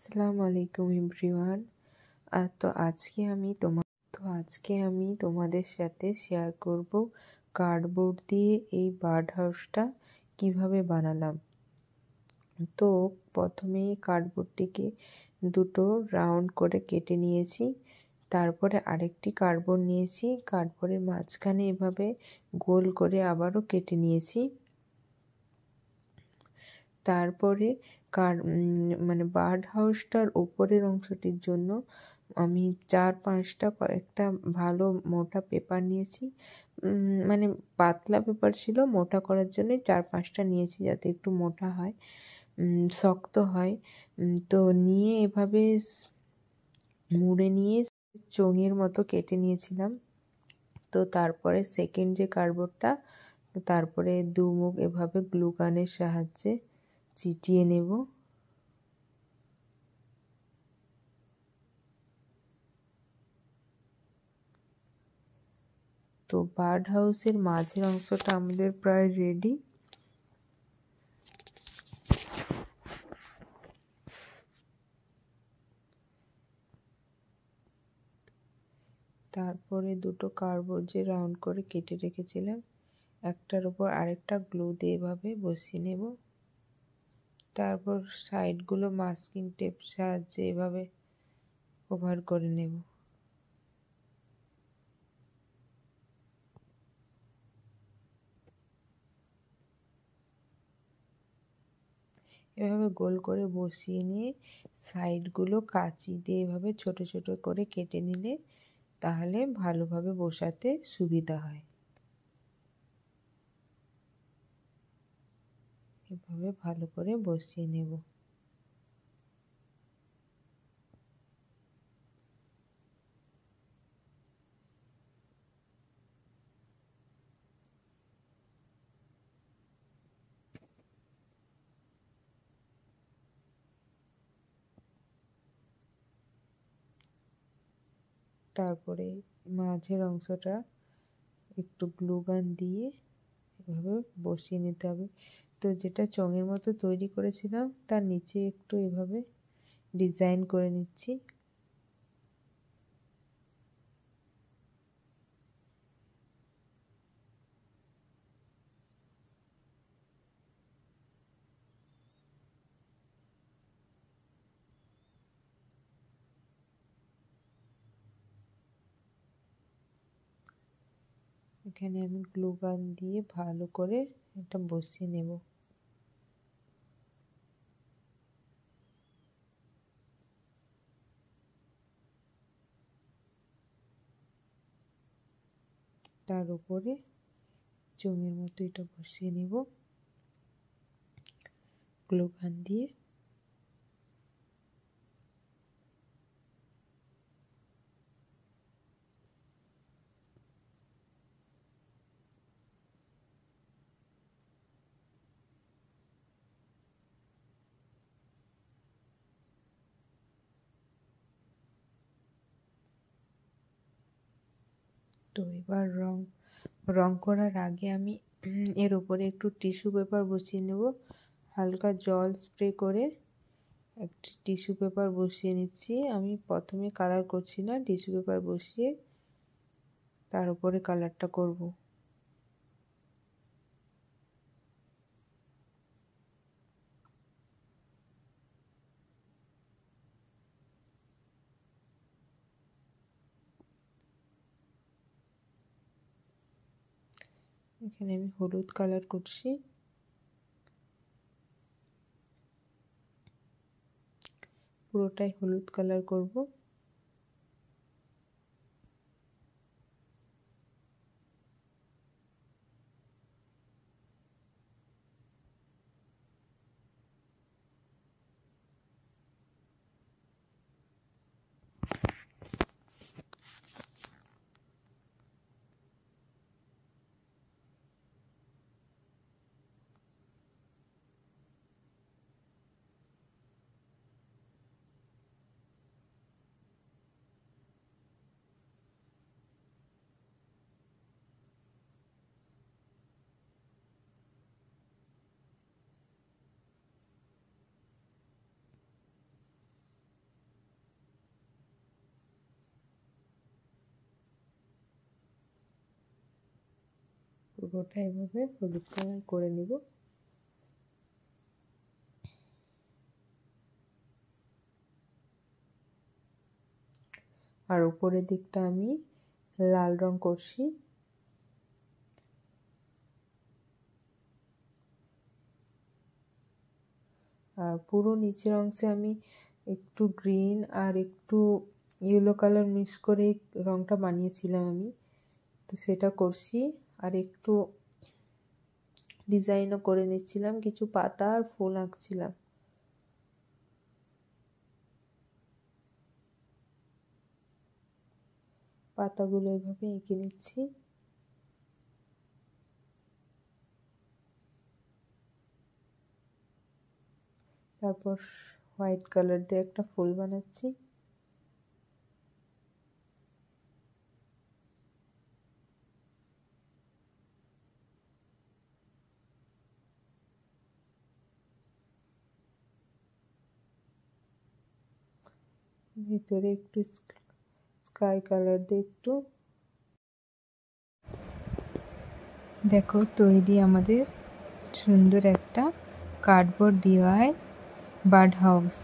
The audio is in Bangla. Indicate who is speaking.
Speaker 1: আসসালামু আলাইকুম এভরিওয়ান। আজকে আমি তোমাদের সাথে শেয়ার করব কার্ডবোর্ড দিয়ে এই বার্ড হাউসটা কিভাবে বানালাম। তো প্রথমে কার্ডবোর্ডটিকে দুটো রাউন্ড করে কেটে নিয়েছি। তারপরে আরেকটি কার্ডবোর্ড নিয়েছি, কার্ডবোর্ডের মাঝখানে এভাবে গোল করে আবারও কেটে নিয়েছি। তারপরে বার্ড হাউসটার ওপরের অংশটির জন্য আমি 4-5টা কয়েকটা ভালো মোটা পেপার নিয়েছি। পাতলা পেপার ছিল, মোটা করার জন্য 4-5টা নিয়েছি যাতে একটু মোটা হয়, শক্ত হয়। তো নিয়ে এভাবে মুড়ে নিয়ে চোঙের মতো কেটে নিয়েছিলাম। তো তারপরে সেকেন্ড যে কার্ডবোর্ডটা, তারপরে দুমুখ এভাবে গ্লু গানের সাহায্যে চিটিয়ে নেব। তো বার্ড হাউসের মাঝের অংশটা আমাদের প্রায় রেডি। তারপরে দুটো কার্ডবোর্ড যে রাউন্ড করে কেটে রেখেছিলাম, একটার উপর আরেকটা গ্লু দিয়ে এভাবে বসিয়ে নেব। তারপর সাইডগুলো মাস্কিং টেপ সাহায্যে এভাবে কভার করে নেব। এভাবে গোল করে বসিয়ে নিয়ে সাইডগুলো কাঁচি দিয়ে এভাবে ছোট ছোট করে কেটে নিলে তাহলে ভালোভাবে বসাতে সুবিধা হয়। এভাবে ভালো করে বসিয়ে নেব। তারপরে মাঝের অংশটা একটু গ্লু গান দিয়ে এভাবে বসিয়ে নিতে হবে। তো যেটা চোঙের মতো তৈরি করেছিলাম তার নিচে একটু এভাবে ডিজাইন করে নিচ্ছি। এখানে আমি গ্লু গান দিয়ে ভালো করে এটা বসিয়ে নেব। তার উপরে চোঙের মতো এটা বসিয়ে নেব গ্লু গান দিয়ে। তো এবার রং করার আগে আমি এর উপরে একটু টিস্যু পেপার বসিয়ে নেব। হালকা জল স্প্রে করে একটি টিস্যু পেপার বসিয়ে নিচ্ছি। আমি প্রথমে কালার করছি না, টিস্যু পেপার বসিয়ে তার উপরে কালারটা করব। এখানে আমি হলুদ কালার করছি। পুরোটাই হলুদ কালার করব। পুরোটা এভাবে হলুদ কালার করে নেব। আর উপরের দিকটা আমি লাল রং করছি। আর পুরো নিচের অংশে আমি একটু গ্রিন আর একটু ইয়েলো কালার মিক্স করে রংটা বানিয়েছিলাম আমি, তো সেটা করছি। আর একটু ডিজাইনও করে নিচ্ছিলাম, কিছু পাতা আর ফুল আঁকছিলাম। পাতাগুলো এভাবে এঁকে নিচ্ছি। তারপর হোয়াইট কালার দিয়ে একটা ফুল বানাচ্ছি। ভিতরে একটু স্কাই কালার দিয়ে একটু। দেখো তৈরি আমাদের সুন্দর একটা কার্ডবোর্ড DIY বার্ড হাউস।